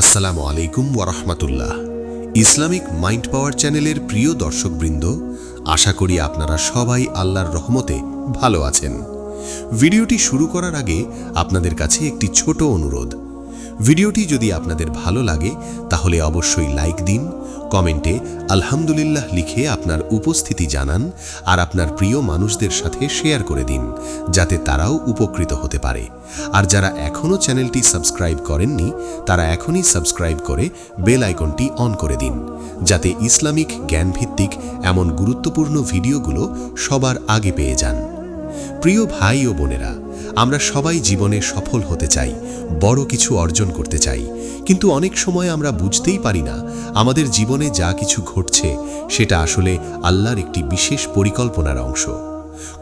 আসসালামু আলাইকুম ওয়ারাহমাতুল্লাহ। Islamic mind পাওয়ার চ্যানেলের প্রিয় দর্শকবৃন্দ, আশা করি আপনারা সবাই আল্লাহর রহমতে ভালো আছেন। ভিডিওটি শুরু করার আগে আপনাদের কাছে একটি ছোট অনুরোধ। ভিডিওটি যদি আপনাদের ভালো লাগে তাহলে অবশ্যই লাইক দিন, কমেন্টে আলহামদুলিল্লাহ লিখে আপনার উপস্থিতি জানান আর আপনার প্রিয় মানুষদের সাথে শেয়ার করে দিন, যাতে তারাও উপকৃত হতে পারে। আর যারা এখনও চ্যানেলটি সাবস্ক্রাইব করেননি তারা এখনই সাবস্ক্রাইব করে বেল আইকনটি অন করে দিন, যাতে ইসলামিক জ্ঞানভিত্তিক এমন গুরুত্বপূর্ণ ভিডিওগুলো সবার আগে পেয়ে যান। প্রিয় ভাই ও বোনেরা, আমরা সবাই জীবনে সফল হতে চাই, বড় কিছু অর্জন করতে চাই, কিন্তু অনেক সময় আমরা বুঝতেই পারি না আমাদের জীবনে যা কিছু ঘটছে সেটা আসলে আল্লাহর একটি বিশেষ পরিকল্পনার অংশ।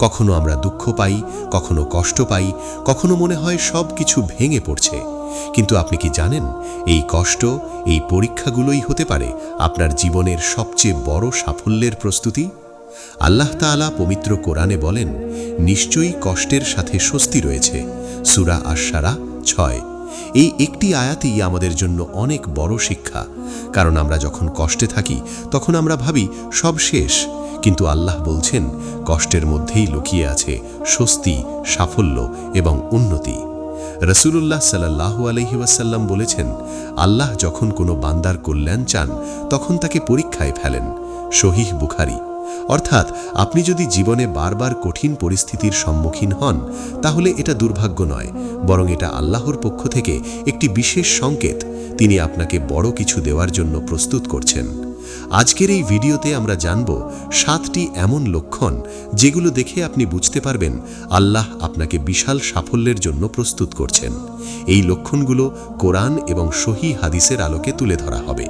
কখনো আমরা দুঃখ পাই, কখনো কষ্ট পাই, কখনো মনে হয় সব কিছু ভেঙে পড়ছে। কিন্তু আপনি কি জানেন, এই কষ্ট, এই পরীক্ষাগুলোই হতে পারে আপনার জীবনের সবচেয়ে বড় সাফল্যের প্রস্তুতি। আল্লাহ তাআলা পবিত্র কোরআনে বলেন, নিশ্চয়ই কষ্টের সাথে স্বস্তি রয়েছে। সূরা আশ-শারা 6। এই একটি আয়াতই আমাদের জন্য অনেক বড় শিক্ষা, কারণ আমরা যখন কষ্টে থাকি তখন আমরা ভাবি সব শেষ, কিন্তু আল্লাহ বলছেন কষ্টের মধ্যেই লুকিয়ে আছে স্বস্তি, সাফল্য এবং উন্নতি। রাসূলুল্লাহ সাল্লাল্লাহু আলাইহি ওয়াসাল্লাম বলেছেন, আল্লাহ যখন কোনো বান্দার কল্যাণ চান তখন তাকে পরীক্ষায় ফেলেন। সহিহ বুখারী। অর্থাৎ আপনি যদি জীবনে বারবার কঠিন পরিস্থিতির সম্মুখীন হন তাহলে এটা দুর্ভাগ্য নয়, বরং এটা আল্লাহর পক্ষ থেকে একটি বিশেষ সংকেত। তিনি আপনাকে বড় কিছু দেওয়ার জন্য প্রস্তুত করছেন। আজকের এই ভিডিওতে আমরা জানব 7টি এমন লক্ষণ যেগুলো দেখে আপনি বুঝতে পারবেন আল্লাহ আপনাকে বিশাল সাফল্যের জন্য প্রস্তুত করছেন। এই লক্ষণগুলো কোরআন এবং সহিহ হাদিসের আলোকে তুলে ধরা হবে,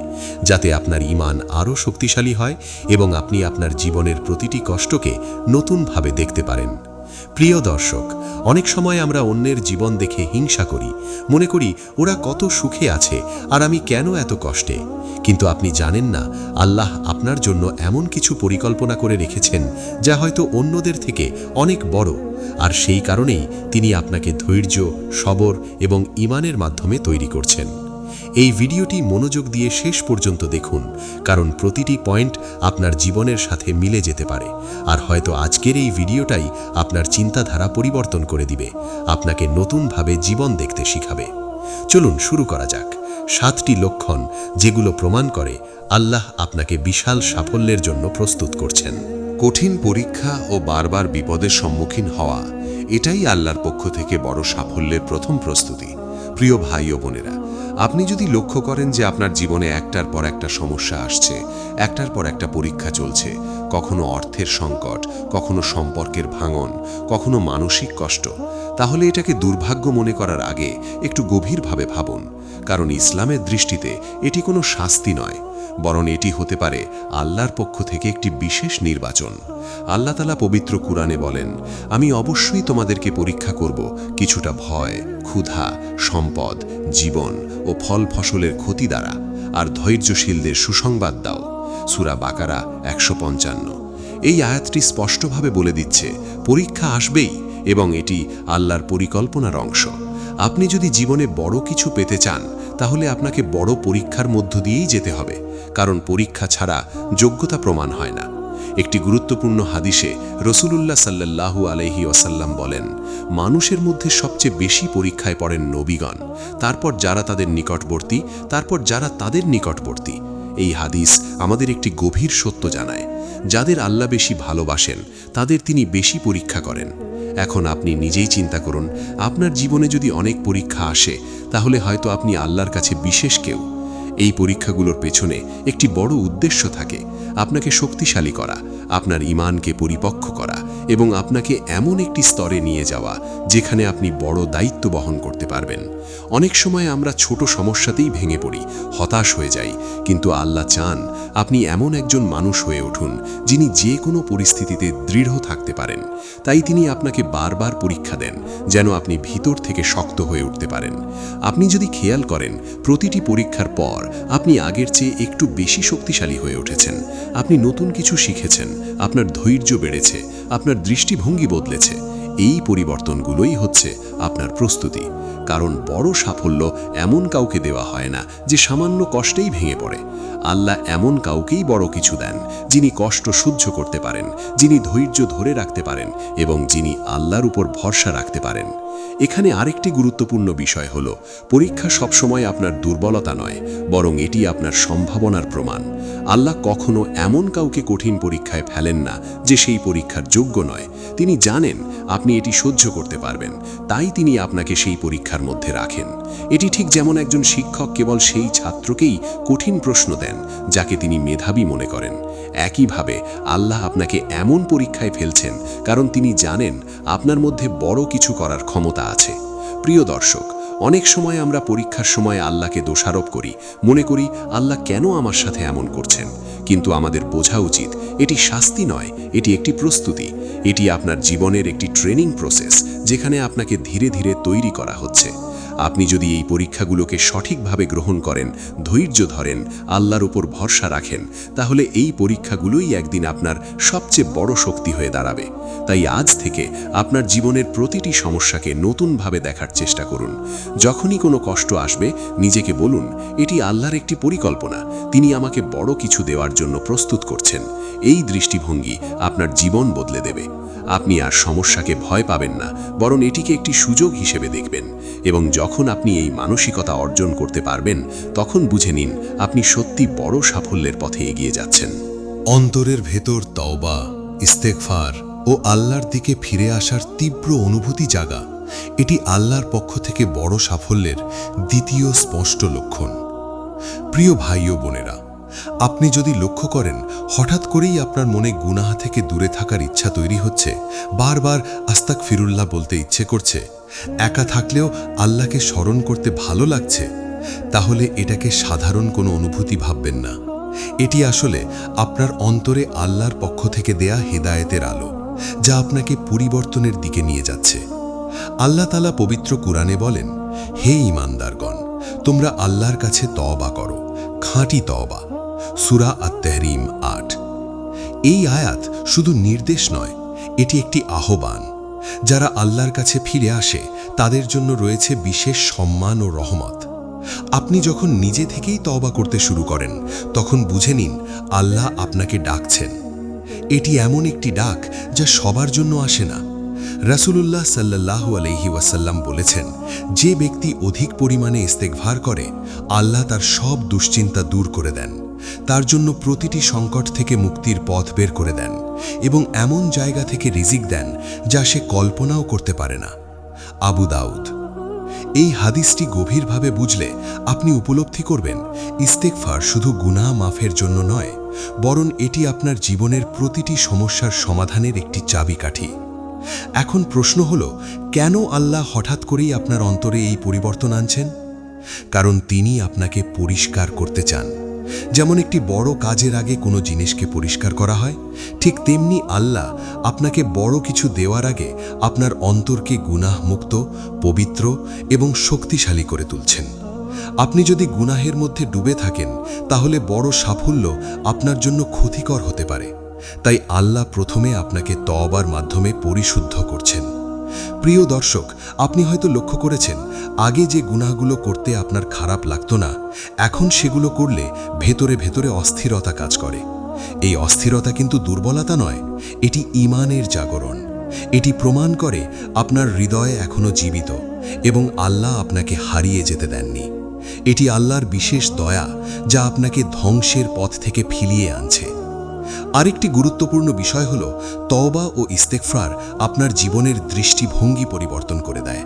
যাতে আপনার ঈমান আরও শক্তিশালী হয় এবং আপনি আপনার জীবনের প্রতিটি কষ্টকে নতুনভাবে দেখতে পারেন। প্রিয় দর্শক, অনেক সময় আমরা অন্যের জীবন দেখে হিংসা করি, মনে করি ওরা কত সুখে আছে আর আমি কেন এত কষ্টে। কিন্তু আপনি জানেন না, আল্লাহ আপনার জন্য এমন কিছু পরিকল্পনা করে রেখেছেন যা হয়তো অন্যদের থেকে অনেক বড়, আর সেই কারণেই তিনি আপনাকে ধৈর্য, সবর এবং ঈমানের মাধ্যমে তৈরি করছেন। এই ভিডিওটি মনোযোগ দিয়ে শেষ পর্যন্ত দেখুন, কারণ প্রতিটি পয়েন্ট আপনার জীবনের সাথে মিলে যেতে পারে, আর হয়তো আজকের এই ভিডিওটাই আপনার চিন্তাধারা পরিবর্তন করে দিবে, আপনাকে নতুনভাবে জীবন দেখতে শিখাবে। চলুন শুরু করা যাক। 7টি লক্ষণ যেগুলো প্রমাণ করে আল্লাহ আপনাকে বিশাল সাফল্যের জন্য প্রস্তুত করছেন। কঠিন পরীক্ষা ও বারবার বিপদের সম্মুখীন হওয়া, এটাই আল্লাহর পক্ষ থেকে বড় সাফল্যের প্রথম প্রস্তুতি। প্রিয় ভাই ও বোনেরা, আপনি যদি লক্ষ্য করেন যে আপনার জীবনে একটার পর একটা সমস্যা আসছে, একটার পর একটা পরীক্ষা চলছে, কখনো অর্থের সংকট, কখনো সম্পর্কের ভাঙন, কখনো মানসিক কষ্ট, তাহলে এটাকে দুর্ভাগ্য মনে করার আগে একটু গভীরভাবে ভাবুন, কারণ ইসলামের দৃষ্টিতে এটি কোনো শাস্তি নয়, বরং এটি হতে পারে আল্লাহর পক্ষ থেকে একটি বিশেষ নির্বাচন। আল্লাহ তাআলা পবিত্র কুরআনে বলেন, আমি অবশ্যই তোমাদেরকে পরীক্ষা করব কিছুটা ভয়, ক্ষুধা, সম্পদ, জীবন ও ফল ফসলের ক্ষতি দ্বারা, আর ধৈর্যশীলদের সুসংবাদ দাও। সূরা বাকারা 155। এই আয়াতটি স্পষ্টভাবে বলে দিচ্ছে পরীক্ষা আসবেই এবং এটি আল্লাহর পরিকল্পনার অংশ। আপনি যদি জীবনে বড় কিছু পেতে চান তাহলে আপনাকে বড় পরীক্ষার মধ্য দিয়েই যেতে হবে, কারণ পরীক্ষা ছাড়া যোগ্যতা প্রমাণ হয় না। একটি গুরুত্বপূর্ণ হাদিসে রাসূলুল্লাহ সাল্লাল্লাহু আলাইহি ওয়াসাল্লাম বলেন, মানুষের মধ্যে সবচেয়ে বেশি পরীক্ষায় পড়েন নবীগণ, তারপর যারা তাদের নিকটবর্তী, তারপর যারা তাদের নিকটবর্তী। এই হাদিস আমাদের একটি গভীর সত্য জানায়, যাদের আল্লাহ বেশি ভালোবাসেন তাদের তিনি বেশি পরীক্ষা করেন। এখন আপনি নিজেই চিন্তা করুন, আপনার জীবনে যদি অনেক পরীক্ষা আসে তাহলে হয়তো আপনি আল্লাহর কাছে বিশেষ কেউ। এই পরীক্ষাগুলোর পেছনে একটি বড় উদ্দেশ্য থাকে, আপনাকে শক্তিশালী করা, আপনার ঈমানকে পরিপক্ক করা এবং আপনাকে এমন একটি স্তরে নিয়ে যাওয়া যেখানে আপনি বড় দায়িত্ব বহন করতে পারবেন। অনেক সময় আমরা ছোট সমস্যাতেই ভেঙে পড়ি, হতাশ হয়ে যাই, কিন্তু আল্লাহ চান আপনি এমন একজন মানুষ হয়ে উঠুন যিনি যে কোনো পরিস্থিতিতে দৃঢ় থাকতে পারেন। তাই তিনি আপনাকে বারবার পরীক্ষা দেন যেন আপনি ভিতর থেকে শক্ত হয়ে উঠতে পারেন। আপনি যদি খেয়াল করেন, প্রতিটি পরীক্ষার পর আপনি আগের চেয়ে একটু বেশি শক্তিশালী হয়ে উঠেছেন, আপনি নতুন কিছু শিখেছেন, আপনার ধৈর্য বেড়েছে, আপনার দৃষ্টিভঙ্গি বদলেছে। এই পরিবর্তনগুলোই হচ্ছে আপনার প্রস্তুতি। কারণ বড় সাফল্য এমন কাউকে দেওয়া হয় না যে সামান্য কষ্টেই ভেঙে পড়ে। আল্লাহ এমন কাউকেই বড় কিছু দেন যিনি কষ্ট সহ্য করতে পারেন, যিনি ধৈর্য ধরে রাখতে পারেন এবং যিনি আল্লাহর উপর ভরসা রাখতে পারেন। এখানে আরেকটি গুরুত্বপূর্ণ বিষয় হলো, পরীক্ষা সবসময় আপনার দুর্বলতা নয়, বরং এটি আপনার সম্ভাবনার প্রমাণ। আল্লাহ কখনো এমন কাউকে কঠিন পরীক্ষায় ফেলেন না যে সেই পরীক্ষার যোগ্য নয়। তিনি জানেন আপনি এটি সহ্য করতে পারবেন, তাই তিনি আপনাকে সেই পরীক্ষার মধ্যে রাখেন। এটি ঠিক যেমন একজন শিক্ষক কেবল সেই ছাত্রকেই কঠিন প্রশ্ন দেন যাকে তিনি মেধাবী মনে করেন। একইভাবে আল্লাহ আপনাকে এমন পরীক্ষায় ফেলছেন কারণ তিনি জানেন আপনার মধ্যে বড় কিছু করার ক্ষমতা আছে। প্রিয় দর্শক, অনেক সময় আমরা পরীক্ষার সময় আল্লাহকে দোষারোপ করি, মনে করি আল্লাহ কেন আমার সাথে এমন করছেন। কিন্তু আমাদের বোঝা উচিত এটি শাস্তি নয়, এটি একটি প্রস্তুতি। এটি আপনার জীবনের একটি ট্রেনিং প্রসেস, যেখানে আপনাকে ধীরে ধীরে তৈরি করা হচ্ছে। আপনি যদি এই পরীক্ষাগুলোকে সঠিকভাবে গ্রহণ করেন, ধৈর্য ধরেন, আল্লাহর উপর ভরসা রাখেন, তাহলে এই পরীক্ষাগুলোই একদিন আপনার সবচেয়ে বড় শক্তি হয়ে দাঁড়াবে। তাই আজ থেকে আপনার জীবনের প্রতিটি সমস্যাকে নতুনভাবে দেখার চেষ্টা করুন। যখনই কোনো কষ্ট আসবে, নিজেকে বলুন, এটি আল্লাহর একটি পরিকল্পনা, তিনি আমাকে বড় কিছু দেওয়ার জন্য প্রস্তুত করছেন। এই দৃষ্টিভঙ্গি আপনার জীবন বদলে দেবে। আপনি আর সমস্যাকে ভয় পাবেন না, বরং এটিকে একটি সুযোগ হিসেবে দেখবেন। এবং যখন আপনি এই মানসিকতা অর্জন করতে পারবেন, তখন বুঝে নিন আপনি সত্যি বড় সাফল্যের পথে এগিয়ে যাচ্ছেন। অন্তরের ভেতর তওবা, ইস্তেগফার ও আল্লাহর দিকে ফিরে আসার তীব্র অনুভূতি জাগা, এটি আল্লাহর পক্ষ থেকে বড় সাফল্যের দ্বিতীয় স্পষ্ট লক্ষণ। প্রিয় ভাই ও বোনেরা, আপনি যদি লক্ষ্য করেন হঠাৎ করেই আপনার মনে গুনাহ থেকে দূরে থাকার ইচ্ছা তৈরি হচ্ছে, বারবার আস্তাগফিরুল্লাহ বলতে ইচ্ছে করছে, একা থাকলেও আল্লাহকে স্মরণ করতে ভালো লাগছে, তাহলে এটাকে সাধারণ কোনো অনুভূতি ভাববেন না। এটি আসলে আপনার অন্তরে আল্লাহর পক্ষ থেকে দেয়া হেদায়েতের আলো, যা আপনাকে পরিবর্তনের দিকে নিয়ে যাচ্ছে। আল্লাহ তাআলা পবিত্র কুরআনে বলেন, হে ঈমানদারগণ, তোমরা আল্লাহর কাছে তওবা করো, খাঁটি তওবা। সূরা আত-তাহরীম ৮। এই আয়াত শুধু নির্দেশ নয়, এটি একটি আহ্বান। যারা আল্লাহর কাছে ফিরে আসে তাদের জন্য রয়েছে বিশেষ সম্মান ও রহমত। আপনি যখন নিজে থেকেই তওবা করতে শুরু করেন, তখন বুঝে নিন আল্লাহ আপনাকে ডাকছেন। এটি এমন একটি ডাক যা সবার জন্য আসে না। রাসূলুল্লাহ সাল্লাল্লাহু আলাইহি ওয়াসাল্লাম বলেছেন, যে ব্যক্তি অধিক পরিমাণে ইস্তেগফার করে, আল্লাহ তার সব দুশ্চিন্তা দূর করে দেন, তার জন্য প্রতিটি সংকট থেকে মুক্তির পথ বের করে দেন এবং এমন জায়গা থেকে রিজিক দেন যা সে কল্পনাও করতে পারে না। আবু দাউদ। এই হাদিসটি গভীরভাবে বুঝলে আপনি উপলব্ধি করবেন, ইস্তেগফার শুধু গুনাহ মাফের জন্য নয়, বরং এটি আপনার জীবনের প্রতিটি সমস্যার সমাধানের একটি চাবিকাঠি। এখন প্রশ্ন হলো, কেন আল্লাহ হঠাৎ করেই আপনার অন্তরে এই পরিবর্তন আনছেন? কারণ তিনি আপনাকে পরিষ্কার করতে চান। যেমন একটি বড় কাজের আগে কোনো জিনিসকে পরিষ্কার করা হয়, ঠিক তেমনি আল্লাহ আপনাকে বড় কিছু দেওয়ার আগে আপনার অন্তরকে গুনাহ মুক্ত, পবিত্র এবং শক্তিশালী করে তুলছেন। আপনি যদি গুনাহের মধ্যে ডুবে থাকেন, তাহলে বড় সাফল্য আপনার জন্য ক্ষতিকর হতে পারে। তাই আল্লাহ প্রথমে আপনাকে তওবার মাধ্যমে পরিশুদ্ধ করছেন। প্রিয় দর্শক, আপনি হয়তো লক্ষ্য করেছেন, আগে যে গুনাহগুলো করতে আপনার খারাপ লাগতো না, এখন সেগুলো করলে ভেতরে ভেতরে অস্থিরতা কাজ করে। এই অস্থিরতা কিন্তু দুর্বলতা নয়, এটি ঈমানের জাগরণ। এটি প্রমাণ করে আপনার হৃদয় এখনো জীবিত এবং আল্লাহ আপনাকে হারিয়ে যেতে দেননি। এটি আল্লাহর বিশেষ দয়া, যা আপনাকে ধ্বংসের পথ থেকে ফিরিয়ে আনছে। আরেকটি গুরুত্বপূর্ণ বিষয় হলো, তওবা ও ইস্তেগফার আপনার জীবনের দৃষ্টিভঙ্গি পরিবর্তন করে দেয়।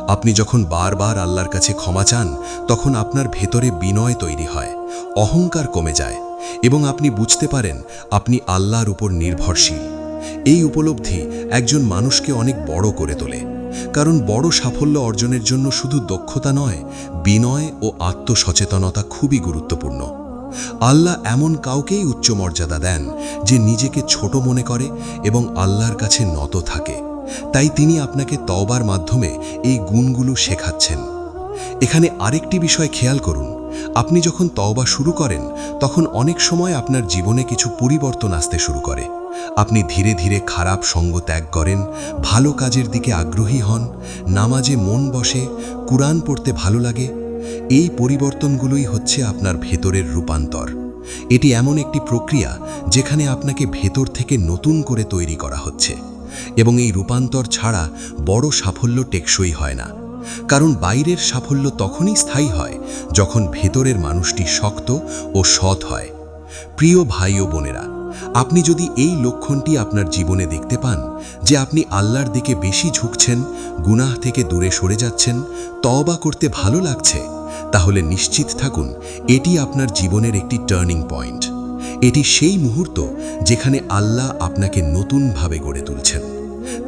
আপনি যখন বারবার আল্লাহর কাছে ক্ষমা চান, তখন আপনার ভেতরে বিনয় তৈরি হয়, অহংকার কমে যায় এবং আপনি বুঝতে পারেন আপনি আল্লাহর উপর নির্ভরশীল। এই উপলব্ধি একজন মানুষকে অনেক বড় করে তোলে, কারণ বড় সাফল্য অর্জনের জন্য শুধু দক্ষতা নয়, বিনয় ও আত্মসচেতনতা খুবই গুরুত্বপূর্ণ। আল্লাহ এমন কাউকেই উচ্চ মর্যাদা দেন যে নিজেকে ছোট মনে করে এবং আল্লাহর কাছে নত থাকে। তাই তিনি আপনাকে তওবার মাধ্যমে এই গুণগুলো শেখাচ্ছেন। এখানে আরেকটি বিষয় খেয়াল করুন, আপনি যখন তওবা শুরু করেন, তখন অনেক সময় আপনার জীবনে কিছু পরিবর্তন আসতে শুরু করে। আপনি ধীরে ধীরে খারাপ সঙ্গ ত্যাগ করেন, ভালো কাজের দিকে আগ্রহী হন, নামাজে মন বসে, কুরআন পড়তে ভালো লাগে। এই পরিবর্তনগুলোই হচ্ছে আপনার ভেতরের রূপান্তর। এটি এমন একটি প্রক্রিয়া যেখানে আপনাকে ভেতর থেকে নতুন করে তৈরি করা হচ্ছে, এবং এই রূপান্তর ছাড়া বড় সাফল্য টেকসই হয় না। কারণ বাইরের সাফল্য তখনই স্থায়ী হয় যখন ভেতরের মানুষটি শক্ত ও সৎ হয়। প্রিয় ভাই ও বোনেরা, আপনি যদি এই লক্ষণটি আপনার জীবনে দেখতে পান যে আপনি আল্লাহর দিকে বেশি ঝুঁকছেন, গুনাহ থেকে দূরে সরে যাচ্ছেন, তওবা করতে ভালো লাগছে, তাহলে নিশ্চিত থাকুন এটি আপনার জীবনের একটি টার্নিং পয়েন্ট। এটি সেই মুহূর্ত যেখানে আল্লাহ আপনাকে নতুনভাবে গড়ে তুলছেন।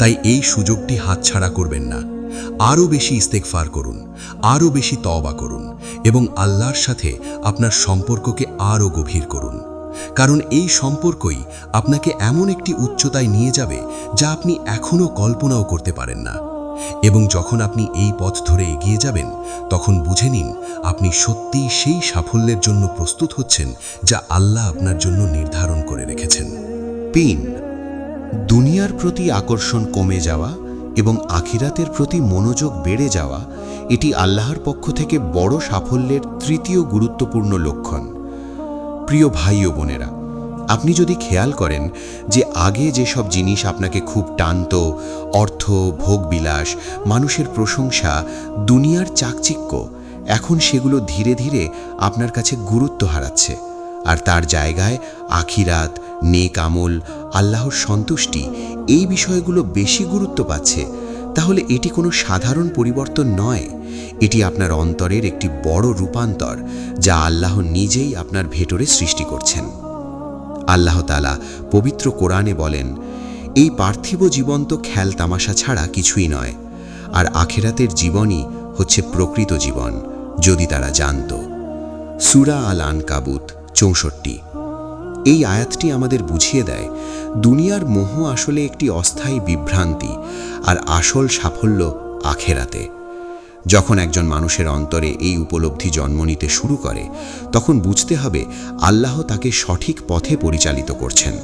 তাই এই সুযোগটি হাতছাড়া করবেন না। আরও বেশি ইস্তেগফার করুন, আরও বেশি তওবা করুন এবং আল্লাহর সাথে আপনার সম্পর্ককে আরও গভীর করুন। কারণ এই সম্পর্কই আপনাকে এমন একটি উচ্চতায় নিয়ে যাবে যা আপনি এখনও কল্পনাও করতে পারেন না। এবং যখন আপনি এই পথ ধরে এগিয়ে যাবেন, তখন বুঝে নিন আপনি সত্যিই সেই সাফল্যের জন্য প্রস্তুত হচ্ছেন যা আল্লাহ আপনার জন্য নির্ধারণ করে রেখেছেন। পিন, দুনিয়ার প্রতি আকর্ষণ কমে যাওয়া এবং আখিরাতের প্রতি মনোযোগ বেড়ে যাওয়া এটি আল্লাহর পক্ষ থেকে বড় সাফল্যের তৃতীয় গুরুত্বপূর্ণ লক্ষণ। প্রিয় ভাই ও বোনেরা, আপনি যদি খেয়াল করেন যে আগে যেসব জিনিস আপনাকে খুব টানত, অর্থ, ভোগবিলাস, মানুষের প্রশংসা, দুনিয়ার চাকচিক্য, এখন সেগুলো ধীরে ধীরে আপনার কাছে গুরুত্ব হারাচ্ছে, আর তার জায়গায় আখিরাত, নেক আমল, আল্লাহর সন্তুষ্টি এই বিষয়গুলো বেশি গুরুত্ব পাচ্ছে, তাহলে এটি কোনো সাধারণ পরিবর্তন নয়। এটি আপনার অন্তরের একটি বড় রূপান্তর যা আল্লাহ নিজেই আপনার ভেতরে সৃষ্টি করছেন। আল্লাহ তাআলা পবিত্র কোরআনে বলেন, এই পার্থিব জীবন তো খেল তামাশা ছাড়া কিছুই নয়, আর আখিরাতের জীবনই হচ্ছে প্রকৃত জীবন, যদি তারা জানত। সূরা আল আনকাবুত 64। এই আয়াতটি আমাদের বুঝিয়ে দেয় দুনিয়ার মোহ আসলে একটি অস্থায়ী বিভ্রান্তি, আর আসল সাফল্য আখিরাতে। যখন একজন মানুষের অন্তরে এই উপলব্ধি জন্ম নিতে শুরু করে, তখন বুঝতে হবে আল্লাহ তাকে সঠিক পথে পরিচালিত করছেন।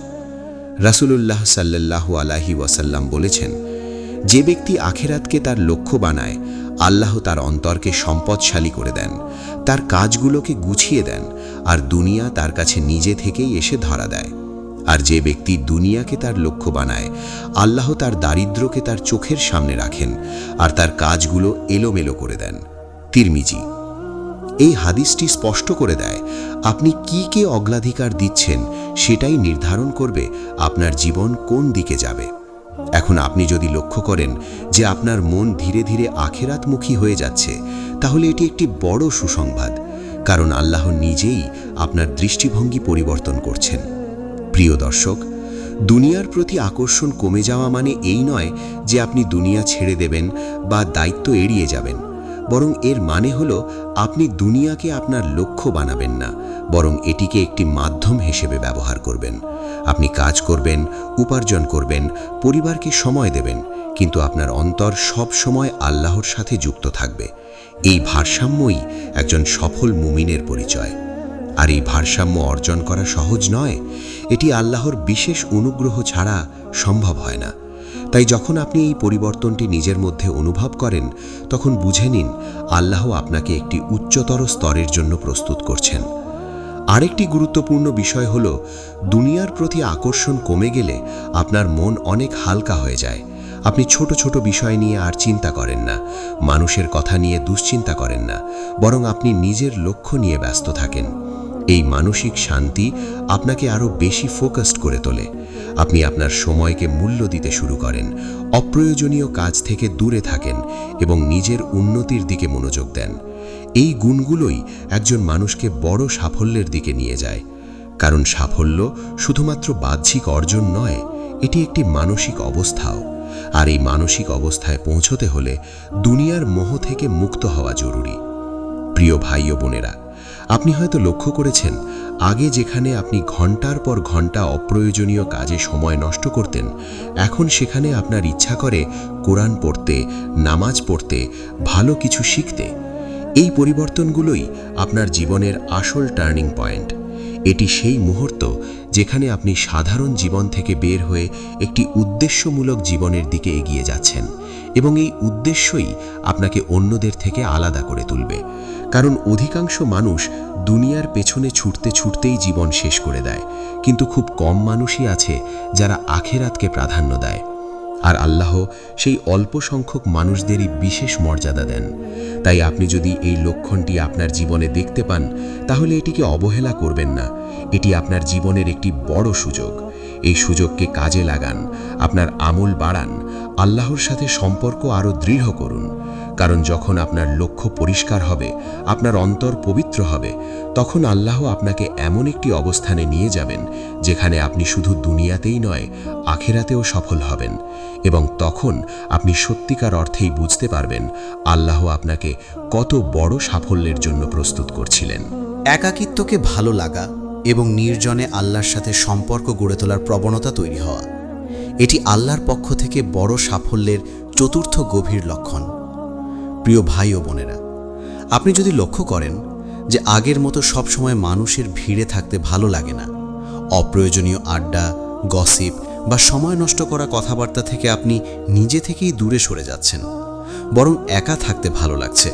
রাসূলুল্লাহ সাল্লাল্লাহু আলাইহি ওয়াসাল্লাম বলেছেন, যে ব্যক্তি আখিরাতকে তার লক্ষ্য বানায়, আল্লাহ তার অন্তরকে সম্পদশালী করে দেন, তার কাজগুলোকে গুছিয়ে দেন, আর দুনিয়া তার কাছে নিজে থেকেই এসে ধরা দেয়। আর যে ব্যক্তি দুনিয়াকে তার লক্ষ্য বানায়, আল্লাহ তার দারিদ্র্যকে তার চোখের সামনে রাখেন, আর তার কাজগুলো এলোমেলো করে দেন। তিরমিজি। এই হাদিসটি স্পষ্ট করে দেয়, আপনি কে অগ্রাধিকার দিচ্ছেন সেটাই নির্ধারণ করবে আপনার জীবন কোন দিকে যাবে। এখন আপনি যদি লক্ষ্য করেন যে আপনার মন ধীরে ধীরে আখিরাতমুখী হয়ে যাচ্ছে, তাহলে এটি একটি বড় সুসংবাদ, কারণ আল্লাহ নিজেই আপনার দৃষ্টিভঙ্গি পরিবর্তন করছেন। প্রিয় দর্শক, দুনিয়ার প্রতি আকর্ষণ কমে যাওয়া মানে এই নয় যে আপনি দুনিয়া ছেড়ে দেবেন বা দায়িত্ব এড়িয়ে যাবেন, বরং এর মানে হলো আপনি দুনিয়াকে আপনার লক্ষ্য বানাবেন না, বরং এটিকে একটি মাধ্যম হিসেবে ব্যবহার করবেন। আপনি কাজ করবেন, উপার্জন করবেন, পরিবারকে সময় দেবেন, কিন্তু আপনার অন্তর সব সময় আল্লাহর সাথে যুক্ত থাকবে। এই ভারসাম্যই একজন সফল মুমিনের পরিচয়। আর এই ভারসাম্য অর্জন করা সহজ নয়, এটি আল্লাহর বিশেষ অনুগ্রহ ছাড়া সম্ভব হয় না। তাই যখন আপনি এই পরিবর্তনটি নিজের মধ্যে অনুভব করেন, তখন বুঝে নিন আল্লাহ আপনাকে একটি উচ্চতর স্তরের জন্য প্রস্তুত করছেন। আরেকটি গুরুত্বপূর্ণ বিষয় হল, দুনিয়ার প্রতি আকর্ষণ কমে গেলে আপনার মন অনেক হালকা হয়ে যায়। আপনি ছোট ছোট বিষয় নিয়ে আর চিন্তা করেন না, মানুষের কথা নিয়ে দুশ্চিন্তা করেন না, বরং আপনি নিজের লক্ষ্য নিয়ে ব্যস্ত থাকেন। এই মানসিক শান্তি আপনাকে আরও বেশি ফোকাসড করে তোলে। আপনি আপনার সময়কে মূল্য দিতে শুরু করেন, অপ্রয়োজনীয় কাজ থেকে দূরে থাকেন এবং নিজের উন্নতির দিকে মনোযোগ দেন। এই গুণগুলোই একজন মানুষকে বড় সাফল্যের দিকে নিয়ে যায়। কারণ সাফল্য শুধুমাত্র বাহ্যিক অর্জন নয়, এটি একটি মানসিক অবস্থাও। আর এই মানসিক অবস্থায় পৌঁছতে হলে দুনিয়ার মোহ থেকে মুক্ত হওয়া জরুরি। প্রিয় ভাই ও বোনেরা, আপনি হয়তো লক্ষ্য করেছেন, আগে যেখানে আপনি ঘন্টার পর ঘন্টা অপ্রয়োজনীয় কাজে সময় নষ্ট করতেন, এখন সেখানে আপনার ইচ্ছা করে কোরআন পড়তে, নামাজ পড়তে, ভালো কিছু শিখতে। এই পরিবর্তনগুলোই আপনার জীবনের আসল টার্নিং পয়েন্ট। এটি সেই মুহূর্ত যেখানে আপনি সাধারণ জীবন থেকে বের হয়ে একটি উদ্দেশ্যমূলক জীবনের দিকে এগিয়ে যাচ্ছেন, এবং এই উদ্দেশ্যই আপনাকে অন্যদের থেকে আলাদা করে তুলবে। কারণ অধিকাংশ মানুষ দুনিয়ার পেছনে ছুটতে ছুটতেই জীবন শেষ করে দেয়, কিন্তু খুব কম মানুষই আছে যারা আখেরাতকে প্রাধান্য দেয়। আর আল্লাহ সেই অল্প সংখ্যক মানুষদেরই বিশেষ মর্যাদা দেন। তাই আপনি যদি এই লক্ষণটি আপনার জীবনে দেখতে পান, তাহলে এটিকে অবহেলা করবেন না। এটি আপনার জীবনের একটি বড় সুযোগ। এই সুযোগকে কাজে লাগান, আপনার আমল বাড়ান, আল্লাহর সাথে সম্পর্ক আরও দৃঢ় করুন। কারণ যখন আপনার লক্ষ্য পরিষ্কার হবে, আপনার অন্তর পবিত্র হবে, তখন আল্লাহ আপনাকে এমন একটি অবস্থানে নিয়ে যাবেন যেখানে আপনি শুধু দুনিয়াতেই নয়, আখিরাতেও সফল হবেন। এবং তখন আপনি সত্যিকার অর্থেই বুঝতে পারবেন আল্লাহ আপনাকে কত বড় সাফল্যের জন্য প্রস্তুত করছিলেন। একাকিত্বকে ভালো লাগা এবং নির্জনে আল্লাহর সাথে সম্পর্ক গড়ে তোলার প্রবণতা তৈরি হওয়া, এটি আল্লাহর পক্ষ থেকে বড় সাফল্যের চতুর্থ গভীর লক্ষণ। প্রিয় ভাই ও বোনেরা, আপনি যদি লক্ষ্য করেন যে আগের মতো সবসময় মানুষের ভিড়ে থাকতে ভালো লাগে না, অপ্রয়োজনীয় আড্ডা, গসিপ বা সময় নষ্ট করা কথাবার্তা থেকে আপনি নিজে থেকেই দূরে সরে যাচ্ছেন, বরং একা থাকতে ভালো লাগছে,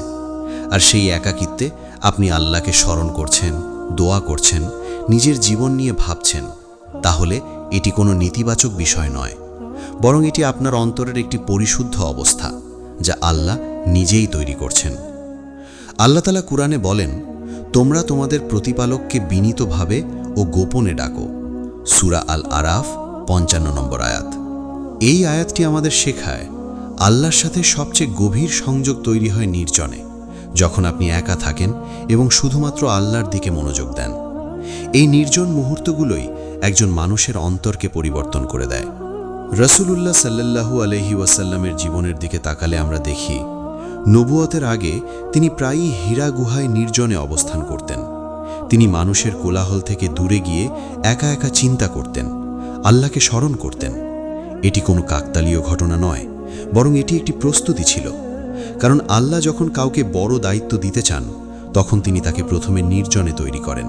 আর সেই একাকিত্বে আপনি আল্লাহকে স্মরণ করছেন, দোয়া করছেন, নিজের জীবন নিয়ে ভাবছেন, তাহলে এটি কোনো নেতিবাচক বিষয় নয়, বরং এটি আপনার অন্তরের একটি পরিশুদ্ধ অবস্থা যা আল্লাহ নিজেই তৈরি করছেন। আল্লাহ তাআলা কুরআনে বলেন, তোমরা তোমাদের প্রতিপালককে বিনীতভাবে ও গোপনে ডাকো। সূরা আল আরাফ ৫৫ নম্বর আয়াত। এই আয়াতটি আমাদের শেখায় আল্লাহর সাথে সবচেয়ে গভীর সংযোগ তৈরি হয় নির্জনে, যখন আপনি একা থাকেন এবং শুধুমাত্র আল্লাহর দিকে মনোযোগ দেন। এই নির্জন মুহূর্তগুলোই একজন মানুষের অন্তরকে পরিবর্তন করে দেয়। রাসূলুল্লাহ সাল্লাল্লাহু আলাইহি ওয়াসাল্লামের জীবনের দিকে তাকালে আমরা দেখি, নবুয়তের আগে তিনি প্রায়ই হীরা গুহায় নির্জনে অবস্থান করতেন। তিনি মানুষের কোলাহল থেকে দূরে গিয়ে একা একা চিন্তা করতেন, আল্লাহকে স্মরণ করতেন। এটি কোনো কাকতালীয় ঘটনা নয়, বরং এটি একটি প্রস্তুতি ছিল। কারণ আল্লাহ যখন কাউকে বড় দায়িত্ব দিতে চান, তখন তিনি তাকে প্রথমে নির্জনে তৈরি করেন,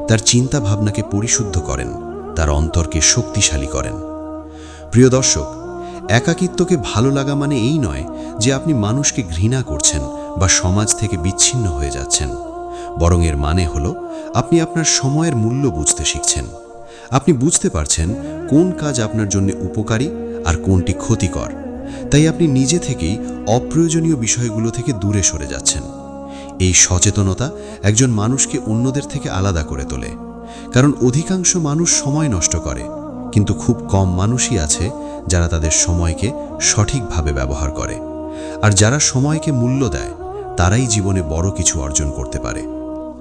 তার চিন্তা ভাবনাকে পরিশুদ্ধ করেন, তার অন্তরকে শক্তিশালী করেন। প্রিয় দর্শক, একাকিত্বকে ভালো লাগা মানে এই নয় যে আপনি মানুষকে ঘৃণা করছেন বা সমাজ থেকে বিচ্ছিন্ন হয়ে যাচ্ছেন, বরং এর মানে হলো আপনি আপনার সময়ের মূল্য বুঝতে শিখছেন। আপনি বুঝতে পারছেন কোন কাজ আপনার জন্য উপকারী আর কোনটি ক্ষতিকর। তাই আপনি নিজে থেকেই অপ্রয়োজনীয় বিষয়গুলো থেকে দূরে সরে যাচ্ছেন। এই সচেতনতা একজন মানুষকে অন্যদের থেকে আলাদা করে তোলে। কারণ অধিকাংশ মানুষ সময় নষ্ট করে, কিন্তু খুব কম মানুষই আছে যারা তাদের সময়কে সঠিকভাবে ব্যবহার করে। আর যারা সময়কে মূল্য দেয়, তারাই জীবনে বড় কিছু অর্জন করতে পারে।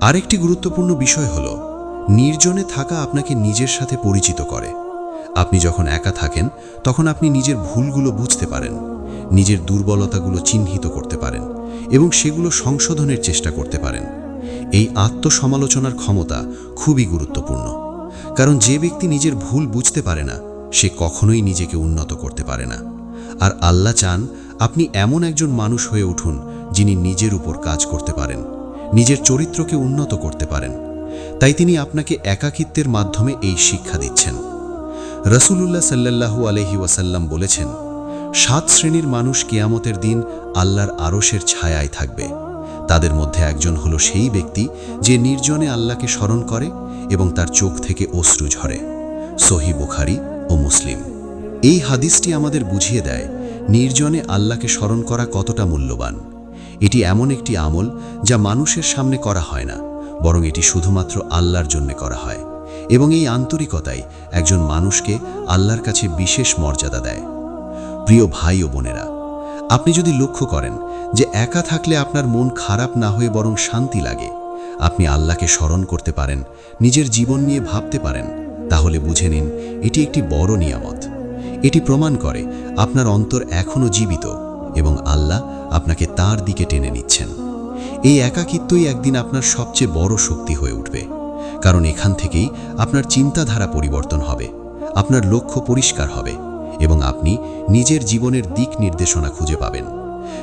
আরেকটি গুরুত্বপূর্ণ বিষয় হলো, নির্জনে থাকা আপনাকে নিজের সাথে পরিচিত করে। আপনি যখন একা থাকেন, তখন আপনি নিজের ভুলগুলো বুঝতে পারেন, নিজের দুর্বলতাগুলো চিহ্নিত করতে পারেন এবং সেগুলো সংশোধনের চেষ্টা করতে পারেন। এই আত্মসমালোচনার ক্ষমতা খুবই গুরুত্বপূর্ণ। কারণ যে ব্যক্তি নিজের ভুল বুঝতে পারে না, সে কখনোই নিজেকে উন্নত করতে পারে না। আর আল্লাহ চান আপনি এমন একজন মানুষ হয়ে উঠুন যিনি নিজের উপর কাজ করতে পারেন, নিজের চরিত্রকে উন্নত করতে পারেন। তাই তিনি আপনাকে একাকিত্বের মাধ্যমে এই শিক্ষা দিচ্ছেন। রাসূলুল্লাহ সাল্লাল্লাহু আলাইহি ওয়াসাল্লাম বলেছেন, 7 শ্রেণীর মানুষ কিয়ামতের দিন আল্লাহর আরশের ছায়ায় থাকবে। তাদের মধ্যে একজন হলো সেই ব্যক্তি যে নির্জনে আল্লাহকে স্মরণ করে এবং তার চোখ থেকে অশ্রু ঝরে। সহিহ বুখারী ও মুসলিম। এই হাদিসটি আমাদের বুঝিয়ে দেয় নির্জনে আল্লাহকে স্মরণ করা কতটা মূল্যবান। এটি এমন একটি আমল যা মানুষের সামনে করা হয় না, বরং এটি শুধুমাত্র আল্লাহর জন্য করা হয়, এবং এই আন্তরিকতাই একজন মানুষকে আল্লাহর কাছে বিশেষ মর্যাদা দেয়। প্রিয় ভাই ও বোনেরা, আপনি যদি লক্ষ্য করেন যে একা থাকলে আপনার মন খারাপ না হয়ে বরং শান্তি লাগে, আপনি আল্লাহকে স্মরণ করতে পারেন, নিজের জীবন নিয়ে ভাবতে পারেন, তাহলে বুঝে নিন এটি একটি বড় নিয়ামত। এটি প্রমাণ করে আপনার অন্তর এখনও জীবিত এবং আল্লাহ আপনাকে তার দিকে টেনে নিচ্ছেন। এই একাকিত্বই একদিন আপনার সবচেয়ে বড় শক্তি হয়ে উঠবে, কারণ এখান থেকেই আপনার চিন্তাধারা পরিবর্তন হবে, আপনার লক্ষ্য পরিষ্কার হবে এবং আপনি নিজের জীবনের দিক নির্দেশনা খুঁজে পাবেন।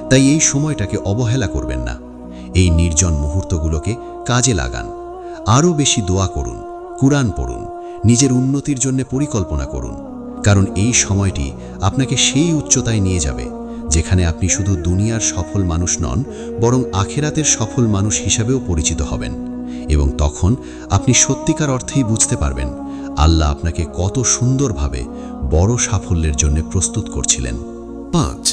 তাই এই সময়টাকে অবহেলা করবেন না। এই নির্জন মুহূর্তগুলোকে কাজে লাগান, আরও বেশি দোয়া করুন, কুরআন পড়ুন, নিজের উন্নতির জন্য পরিকল্পনা করুন, কারণ এই সময়টি আপনাকে সেই উচ্চতায় নিয়ে যাবে যেখানে আপনি শুধু দুনিয়ার সফল মানুষ নন, বরং আখিরাতের সফল মানুষ হিসাবেও পরিচিত হবেন। এবং তখন আপনি সত্যিকার অর্থেই বুঝতে পারবেন আল্লাহ আপনাকে কত সুন্দরভাবে বড় সাফল্যের জন্য প্রস্তুত করছিলেন। 5.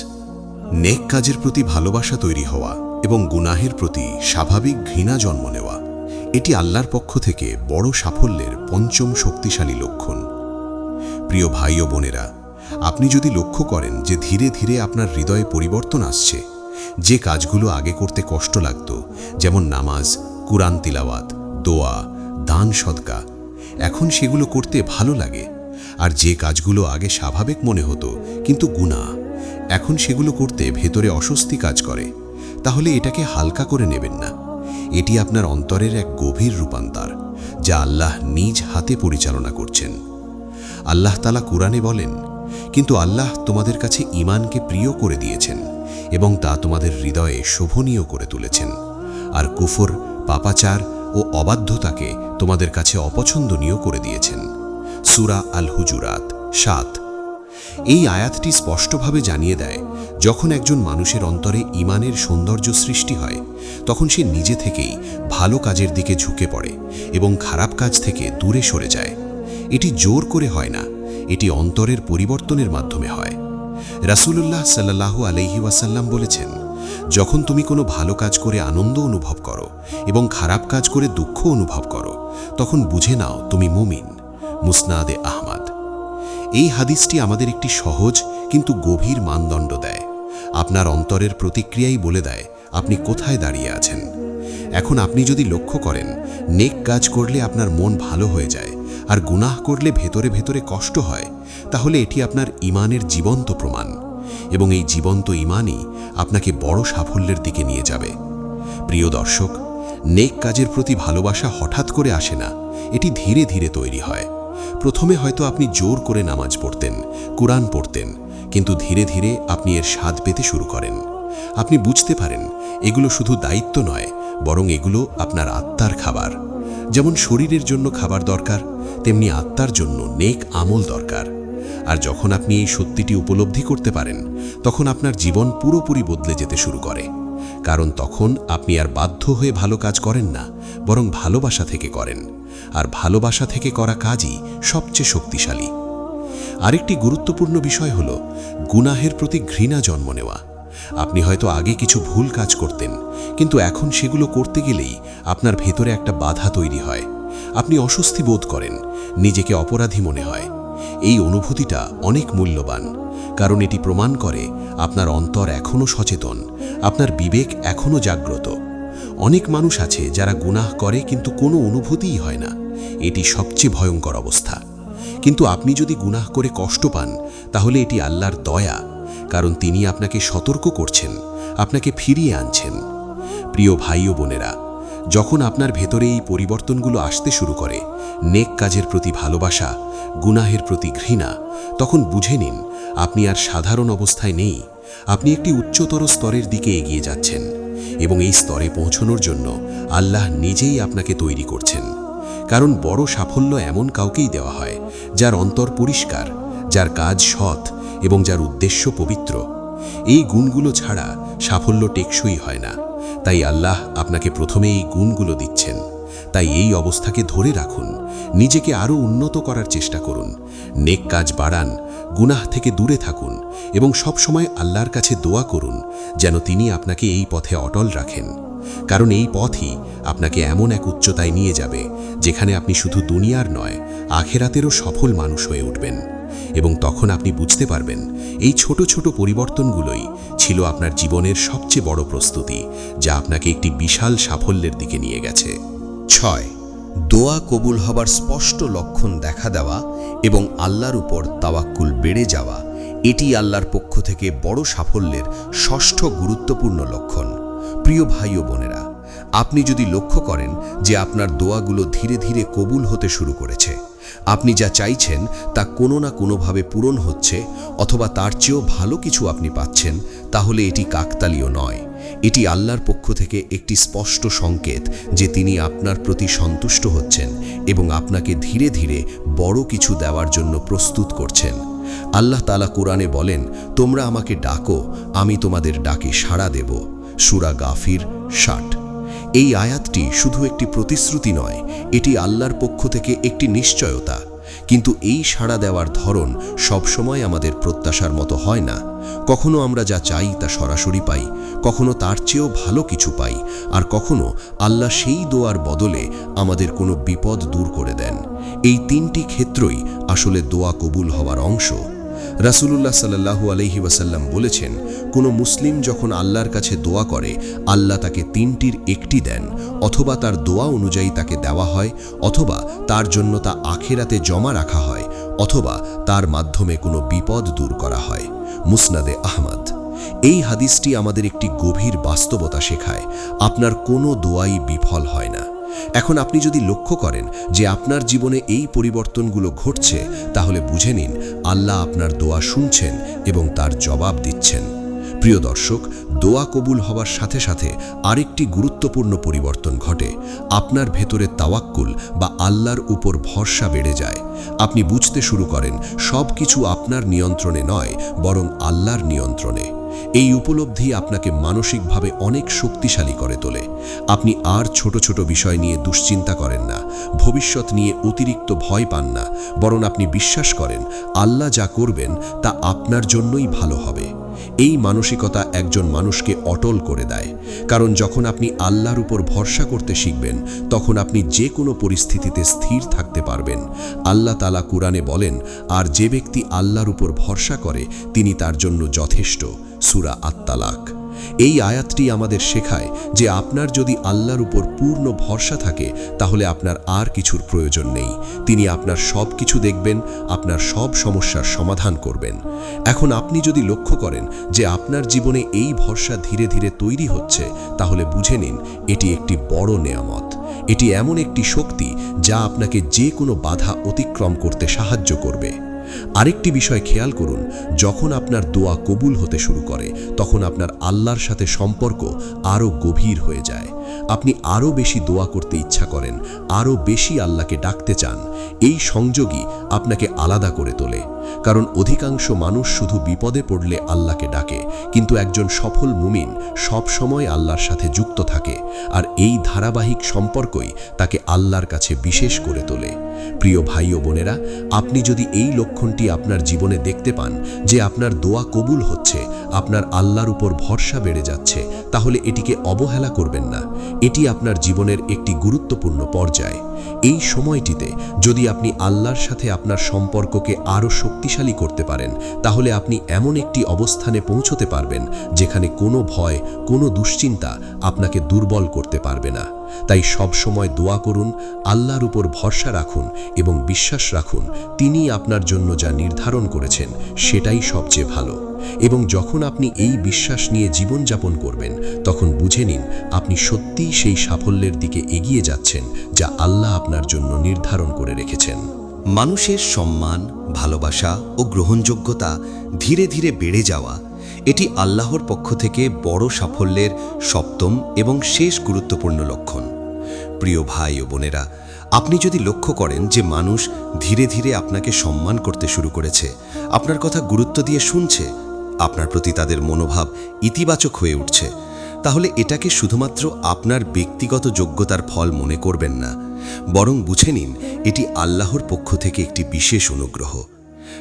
নেক কাজের প্রতি ভালোবাসা তৈরি হওয়া এবং গুনাহের প্রতি স্বাভাবিক ঘৃণা জন্ম নেওয়া এটি আল্লাহর পক্ষ থেকে বড় সাফল্যের পঞ্চম শক্তিশালী লক্ষণ। প্রিয় ভাই ও বোনেরা, আপনি যদি লক্ষ্য করেন যে ধীরে ধীরে আপনার হৃদয়ে পরিবর্তন আসছে, যে কাজগুলো আগে করতে কষ্ট লাগত, যেমন নামাজ, কুরআন তিলাওয়াত, দোয়া, দান সদকা, এখন সেগুলো করতে ভালো লাগে, আর যে কাজগুলো আগে স্বাভাবিক মনে হতো কিন্তু গুনাহ, এখন সেগুলো করতে ভেতরে অস্বস্তি কাজ করে, তাহলে এটাকে হালকা করে নেবেন না। এটি আপনার অন্তরের এক গভীর রূপান্তর, যা আল্লাহ নিজ হাতে পরিচালনা করছেন। আল্লাহ তাআলা কুরআনে বলেন, কিন্তু আল্লাহ তোমাদের কাছে ঈমানকে প্রিয় করে দিয়েছেন এবং তা তোমাদের হৃদয়ে শোভনীয় করে তুলেছেন, আর কুফর, পাপাচার ও অবাধ্যতাকে তোমাদের কাছে অপছন্দনীয় করে দিয়েছেন। সূরা আল হুজুরাত 7। এই আয়াতটি স্পষ্টভাবে জানিয়ে দেয়, যখন একজন মানুষের অন্তরে ঈমানের সৌন্দর্য সৃষ্টি হয়, তখন সে নিজে থেকেই ভালো কাজের দিকে ঝুঁকে পড়ে এবং খারাপ কাজ থেকে দূরে সরে যায়। এটি জোর করে হয় না, এটি অন্তরের পরিবর্তনের মাধ্যমে হয়। রাসূলুল্লাহ সাল্লাল্লাহু আলাইহি ওয়াসাল্লাম বলেছেন, যখন তুমি কোনো ভালো কাজ করে আনন্দ অনুভব করো এবং খারাপ কাজ করে দুঃখ অনুভব করো, তখন বুঝে নাও তুমি মুমিন। মুসনাদে আহমদ। এই হাদিসটি আমাদের একটি সহজ কিন্তু গভীর মানদণ্ড দেয়। আপনার অন্তরের প্রতিক্রিয়াই বলে দেয় আপনি কোথায় দাঁড়িয়ে আছেন। এখন আপনি যদি লক্ষ্য করেন নেক কাজ করলে আপনার মন ভালো হয়ে যায় আর গুনাহ করলে ভেতরে ভেতরে কষ্ট হয়, তাহলে এটি আপনার ঈমানের জীবন্ত প্রমাণ, এবং এই জীবন্ত ঈমানই আপনাকে বড় সাফল্যের দিকে নিয়ে যাবে। প্রিয় দর্শক, নেক কাজের প্রতি ভালোবাসা হঠাৎ করে আসে না, এটি ধীরে ধীরে তৈরি হয়। প্রথমে হয়তো আপনি জোর করে নামাজ পড়তেন, কুরআন পড়তেন, কিন্তু ধীরে ধীরে আপনি এর স্বাদ পেতে শুরু করেন। আপনি বুঝতে পারেন এগুলো শুধু দায়িত্ব নয়, বরং এগুলো আপনার আত্মার খাবার। যেমন শরীরের জন্য খাবার দরকার, তেমনি আত্মার জন্য নেক আমল দরকার। আর যখন আপনি এই সত্যিটি উপলব্ধি করতে পারেন, তখন আপনার জীবন পুরোপুরি বদলে যেতে শুরু করে। কারণ তখন আপনি আর বাধ্য হয়ে ভালো কাজ করেন না, বরং ভালোবাসা থেকে করেন, আর ভালোবাসা থেকে করা কাজই সবচেয়ে শক্তিশালী। আরেকটি গুরুত্বপূর্ণ বিষয় হল গুনাহের প্রতি ঘৃণা জন্ম নেওয়া। আপনি হয়তো আগে কিছু ভুল কাজ করতেন, কিন্তু এখন সেগুলো করতে গেলেই আপনার ভেতরে একটা বাধা তৈরি হয়। আপনি অস্বস্তি বোধ করেন, নিজেকে অপরাধী মনে হয়। এই অনুভূতিটা অনেক মূল্যবান, কারণ এটি প্রমাণ করে আপনার অন্তর এখনও সচেতন, আপনার বিবেক এখনও জাগ্রত। অনেক মানুষ আছে যারা গুনাহ করে কিন্তু কোনো অনুভূতিই হয় না, এটি সবচেয়ে ভয়ঙ্কর অবস্থা। কিন্তু আপনি যদি গুনাহ করে কষ্ট পান, তাহলে এটি আল্লাহর দয়া, কারণ তিনি আপনাকে সতর্ক করছেন, আপনাকে ফিরিয়ে আনছেন। প্রিয় ভাই ও বোনেরা, যখন আপনার ভেতরে এই পরিবর্তনগুলো আসতে শুরু করে, নেক কাজের প্রতি ভালোবাসা, গুনাহের প্রতি ঘৃণা, তখন বুঝে নিন আপনি আর সাধারণ অবস্থায় নেই, আপনি একটি উচ্চতর স্তরের দিকে এগিয়ে যাচ্ছেন, এবং এই স্তরে পৌঁছানোর জন্য আল্লাহ নিজেই আপনাকে তৈরি করছেন। কারণ বড় সাফল্য এমন কাউকেই দেওয়া হয় যার অন্তর পরিষ্কার, যার কাজ সৎ এবং যার উদ্দেশ্য পবিত্র। এই গুণগুলো ছাড়া সাফল্য টেকসই হয় না, তাই আল্লাহ আপনাকে প্রথমে এই গুণগুলো দিচ্ছেন। তাই এই অবস্থাকে ধরে রাখুন, নিজেকে আরও উন্নত করার চেষ্টা করুন, নেক কাজ বাড়ান, গুনাহ থেকে দূরে থাকুন, এবং সবসময় আল্লাহর কাছে দোয়া করুন যেন তিনি আপনাকে এই পথে অটল রাখেন। কারণ এই পথই আপনাকে এমন এক উচ্চতায় নিয়ে যাবে যেখানে আপনি শুধু দুনিয়ার নয়, আখেরাতেরও সফল মানুষ হয়ে উঠবেন। এবং তখন আপনি বুঝতে পারবেন এই ছোট ছোট পরিবর্তনগুলোই ছিল আপনার জীবনের সবচেয়ে বড় প্রস্তুতি, যা আপনাকে একটি বিশাল সাফল্যের দিকে নিয়ে গেছে। 6. দোয়া কবুল হবার স্পষ্ট লক্ষণ দেখা দেওয়া এবং আল্লাহর উপর তাওয়াক্কুল বেড়ে যাওয়া, এটি আল্লাহর পক্ষ থেকে বড় সাফল্যের ষষ্ঠ গুরুত্বপূর্ণ লক্ষণ। প্রিয় ভাই ও বোনেরা, আপনি যদি লক্ষ্য করেন যে আপনার দোয়াগুলো ধীরে ধীরে কবুল হতে শুরু করেছে, আপনি যা চাইছেন তা কোনো না কোনোভাবে পূরণ হচ্ছে, অথবা তার চেয়েও ভালো কিছু আপনি পাচ্ছেন, তাহলে এটি কাকতালীয় নয়, এটি আল্লাহর পক্ষ থেকে একটি স্পষ্ট সংকেত যে তিনি আপনার প্রতি সন্তুষ্ট হচ্ছেন এবং আপনাকে ধীরে ধীরে বড় কিছু দেওয়ার জন্য প্রস্তুত করছেন। আল্লাহ তাআলা কোরআনে বলেন, তোমরা আমাকে ডাকো, আমি তোমাদের ডাকে সাড়া দেব। সূরা গাফির 60। এই আয়াতটি শুধু একটি প্রতিশ্রুতি নয়, এটি আল্লাহর পক্ষ থেকে একটি নিশ্চয়তা। কিন্তু এই সাড়া দেওয়ার ধরন সবসময় আমাদের প্রত্যাশার মতো হয় না। কখনো আমরা যা চাই তা সরাসরি পাই, কখনো তার চেয়েও ভালো কিছু পাই, আর কখনো আল্লাহ সেই দোয়ার বদলে আমাদের কোনো বিপদ দূর করে দেন। এই তিনটি ক্ষেত্রই আসলে দোয়া কবুল হওয়ার অংশ। রাসূলুল্লাহ সাল্লাল্লাহু আলাইহি ওয়াসাল্লাম বলেছেন, কোনো মুসলিম যখন আল্লাহর কাছে দোয়া করে, আল্লাহ তাকে তিনটির একটি দেন। অথবা তার দোয়া অনুযায়ী তাকে দেওয়া হয়, অথবা তার জন্য তা আখিরাতে জমা রাখা হয়, অথবা তার মাধ্যমে কোনো বিপদ দূর করা হয়। মুসনাদে আহমদ। এই হাদিসটি আমাদের একটি গভীর বাস্তবতা শেখায়, আপনার কোনো দোয়াই বিফল হয় না। এখন আপনি যদি লক্ষ্য করেন যে আপনার জীবনে এই পরিবর্তনগুলো ঘটছে, তাহলে বুঝে নিন আল্লাহ আপনার দোয়া শুনছেন এবং তার জবাব দিচ্ছেন। প্রিয় দর্শক, দোয়া কবুল হওয়ার সাথে সাথে আরেকটি গুরুত্বপূর্ণ পরিবর্তন ঘটে। আপনার ভেতরে তাওয়াক্কুল বা আল্লাহর উপর ভরসা বেড়ে যায়। আপনি বুঝতে শুরু করেন সব কিছু আপনার নিয়ন্ত্রণে নয়, বরং আল্লাহর নিয়ন্ত্রণে। এই উপলব্ধি আপনাকে মানসিকভাবে অনেক শক্তিশালী করে তোলে। আপনি আর ছোট ছোট বিষয় নিয়ে দুশ্চিন্তা করেন না, ভবিষ্যৎ নিয়ে অতিরিক্ত ভয় পান না, বরং আপনি বিশ্বাস করেন আল্লাহ যা করবেন তা আপনার জন্যই ভালো হবে। এই মানসিকতা একজন মানুষকে অটল করে দেয়, কারণ যখন আপনি আল্লাহর উপর ভরসা করতে শিখবেন, তখন আপনি যে কোনো পরিস্থিতিতে স্থির থাকতে পারবেন। আল্লাহ তাআলা কুরআনে বলেন, আর যে ব্যক্তি আল্লাহর উপর ভরসা করে তিনি তার জন্য যথেষ্ট। সূরা আত-তালাক। এই আয়াতটি আমাদের শেখায় যে আপনার যদি আল্লাহর উপর পূর্ণ ভরসা থাকে, তাহলে আপনার আর কিছুর প্রয়োজন নেই। তিনি আপনার সব কিছু দেখবেন, আপনার সব সমস্যার সমাধান করবেন। এখন আপনি যদি লক্ষ্য করেন যে আপনার জীবনে এই ভরসা ধীরে ধীরে তৈরি হচ্ছে, তাহলে বুঝে নিন এটি একটি বড় নেয়ামত। এটি এমন একটি শক্তি যা আপনাকে যে কোনো বাধা অতিক্রম করতে সাহায্য করবে। আরেকটি বিষয় খেয়াল করুন, যখন আপনার দোয়া কবুল হতে শুরু করে, তখন আপনার আল্লাহর সাথে সম্পর্ক আরও গভীর হয়ে যায়। আপনি আরও বেশি দোয়া করতে ইচ্ছা করেন, আরও বেশি আল্লাহকে ডাকতে চান। এই সংযোগই আপনাকে আলাদা করে তোলে, কারণ অধিকাংশ মানুষ শুধু বিপদে পড়লে আল্লাহকে ডাকে, কিন্তু একজন সফল মুমিন সব সময় আল্লাহর সাথে যুক্ত থাকে, আর এই ধারাবাহিক সম্পর্কই তাকে আল্লাহর কাছে বিশেষ করে তোলে। প্রিয় ভাই ও বোনেরা, আপনি যদি এই লক্ষণটি আপনার জীবনে দেখতে পান যে আপনার দোয়া কবুল হচ্ছে, আপনার আল্লাহর উপর ভরসা বেড়ে যাচ্ছে, তাহলে এটিকে অবহেলা করবেন না। এটি আপনার জীবনের একটি গুরুত্বপূর্ণ পর্যায়। এই সময়টিতে যদি আপনি আল্লাহর সাথে আপনার সম্পর্ককে আরও শক্তিশালী করতে পারেন, তাহলে আপনি এমন একটি অবস্থানে পৌঁছতে পারবেন যেখানে কোনো ভয়, কোনো দুশ্চিন্তা আপনাকে দুর্বল করতে পারবে না। তাই সব সময় দোয়া করুন, আল্লাহর উপর ভরসা রাখুন এবং বিশ্বাস রাখুন তিনি আপনার জন্য যা নির্ধারণ করেছেন সেটাই সবচেয়ে ভালো। এবং যখন আপনি এই বিশ্বাস নিয়ে জীবনযাপন করবেন, তখন বুঝে নিন আপনি সত্যিই সেই সাফল্যের দিকে এগিয়ে যাচ্ছেন যা আল্লাহ আপনার জন্য নির্ধারণ করে রেখেছেন। মানুষের সম্মান, ভালোবাসা ও গ্রহণযোগ্যতা ধীরে ধীরে বেড়ে যাওয়া, এটি আল্লাহর পক্ষ থেকে বড় সাফল্যের সপ্তম এবং শেষ গুরুত্বপূর্ণ লক্ষণ। প্রিয় ভাই ও বোনেরা, আপনি যদি লক্ষ্য করেন যে মানুষ ধীরে ধীরে আপনাকে সম্মান করতে শুরু করেছে, আপনার কথা গুরুত্ব দিয়ে শুনছে, আপনার প্রতি তাদের মনোভাব ইতিবাচক হয়ে উঠছে, তাহলে এটাকে শুধুমাত্র আপনার ব্যক্তিগত যোগ্যতার ফল মনে করবেন না, বরং বুঝে নিন এটি আল্লাহর পক্ষ থেকে একটি বিশেষ অনুগ্রহ।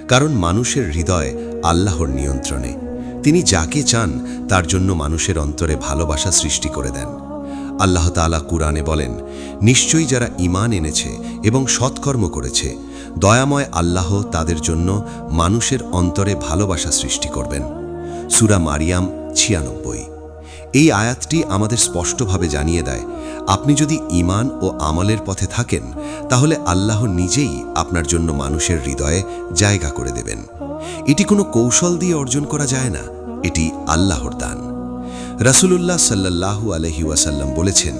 কারণ মানুষের হৃদয় আল্লাহর নিয়ন্ত্রণে। তিনি যাকে চান তার জন্য মানুষের অন্তরে ভালোবাসা সৃষ্টি করে দেন। আল্লাহ তাআলা কুরআনে বলেন, নিশ্চয়ই যারা ঈমান এনেছে এবং সৎকর্ম করেছে, দয়াময় আল্লাহ তাদের জন্য মানুষের অন্তরে ভালোবাসা সৃষ্টি করবেন। সূরা মারিয়াম 96। এই আয়াতটি আমাদের স্পষ্টভাবে জানিয়ে দেয়, আপনি যদি ঈমান ও আমলের পথে থাকেন, তাহলে আল্লাহ নিজেই আপনার জন্য মানুষের হৃদয়ে জায়গা করে দেবেন। এটি কোনো কৌশল দিয়ে অর্জন করা যায় না, এটি আল্লাহর দান। রাসূলুল্লাহ সাল্লাল্লাহু আলাইহি ওয়াসাল্লাম বলেছেন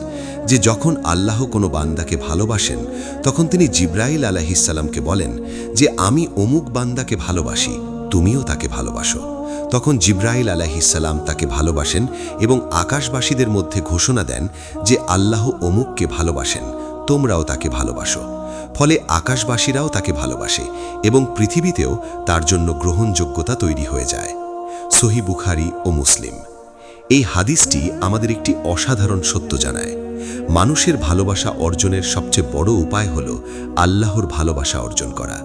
যে যখন আল্লাহ কোনো বান্দাকে ভালোবাসেন, তখন তিনি জিবরাইল আলাইহিস সালামকে বলেন যে আমি অমুক বান্দাকে ভালোবাসি, তুমিও তাকে ভালোবাসো। তখন জিব্রাইল আলাইহিসসালাম তাকে ভালোবাসেন এবং আকাশবাসীদের মধ্যে ঘোষণা দেন যে আল্লাহ অমুককে ভালোবাসেন, তোমরাও তাকে ভালোবাসো। ফলে আকাশবাসীরাও তাকে ভালোবাসে এবং পৃথিবীতেও তার জন্য গ্রহণযোগ্যতা তৈরি হয়ে যায়। সহিহ বুখারী ও মুসলিম। এই হাদিসটি আমাদের একটি অসাধারণ সত্য জানায়। মানুষের ভালোবাসা অর্জনের সবচেয়ে বড় উপায় হল আল্লাহর ভালোবাসা অর্জন করা।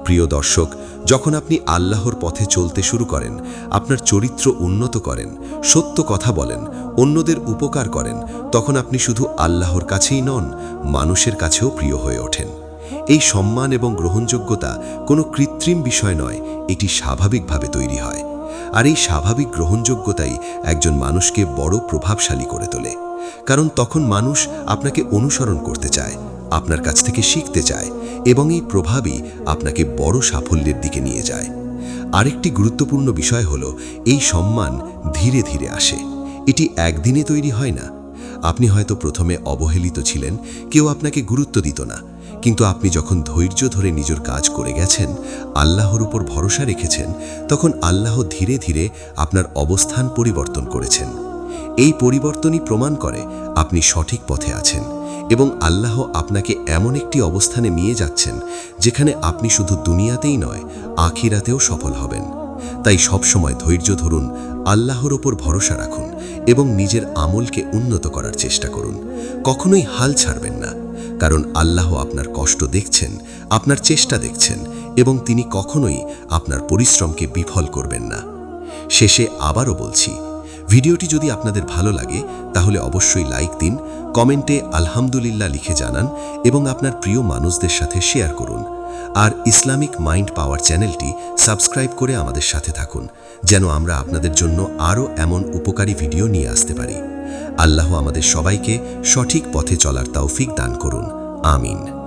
প্রিয় দর্শক, যখন আপনি আল্লাহর পথে চলতে শুরু করেন, আপনার চরিত্র উন্নত করেন, সত্য কথা বলেন, অন্যদের উপকার করেন, তখন আপনি শুধু আল্লাহর কাছেই নন, মানুষের কাছেও প্রিয় হয়ে ওঠেন। এই সম্মান এবং গ্রহণযোগ্যতা কোনো কৃত্রিম বিষয় নয়, এটি স্বাভাবিকভাবে তৈরি হয়। আর এই স্বাভাবিক গ্রহণযোগ্যতাই একজন মানুষকে বড় প্রভাবশালী করে তোলে। কারণ তখন মানুষ আপনাকে অনুসরণ করতে চায়, আপনার কাছ থেকে শিখতে চায় এবং এই প্রভাবই আপনাকে বড় সাফল্যের দিকে নিয়ে যায়। আরেকটি গুরুত্বপূর্ণ বিষয় হলো এই সম্মান ধীরে ধীরে আসে। এটি একদিনে তৈরি হয় না। আপনি হয়তো প্রথমে অবহেলিত ছিলেন, কেউ আপনাকে গুরুত্ব দিত না, কিন্তু আপনি যখন ধৈর্য ধরে নিজের কাজ করে গেছেন, আল্লাহর উপর ভরসা রেখেছেন, তখন আল্লাহ ধীরে ধীরে আপনার অবস্থান পরিবর্তন করেছেন। এই পরিবর্তনই প্রমাণ করে আপনি সঠিক পথে আছেন এবং আল্লাহ আপনাকে এমন একটি অবস্থানে নিয়ে যাচ্ছেন যেখানে আপনি শুধু দুনিয়াতেই নয়, আখিরাতেও সফল হবেন। তাই সবসময় ধৈর্য ধরুন, আল্লাহর ওপর ভরসা রাখুন এবং নিজের আমলকে উন্নত করার চেষ্টা করুন। কখনোই হাল ছাড়বেন না, কারণ আল্লাহ আপনার কষ্ট দেখছেন, আপনার চেষ্টা দেখছেন এবং তিনি কখনোই আপনার পরিশ্রমকে বিফল করবেন না। শেষে আবারও বলছি, ভিডিওটি যদি আপনাদের ভালো লাগে তাহলে অবশ্যই লাইক দিন, কমেন্টে আলহামদুলিল্লাহ লিখে জানান এবং আপনার প্রিয় মানুষদের সাথে শেয়ার করুন। আর ইসলামিক মাইন্ড পাওয়ার চ্যানেলটি সাবস্ক্রাইব করে আমাদের সাথে থাকুন, যেন আমরা আপনাদের জন্য আরও এমন উপকারী ভিডিও নিয়ে আসতে পারি। আল্লাহ আমাদের সবাইকে সঠিক পথে চলার তৌফিক দান করুন। আমিন।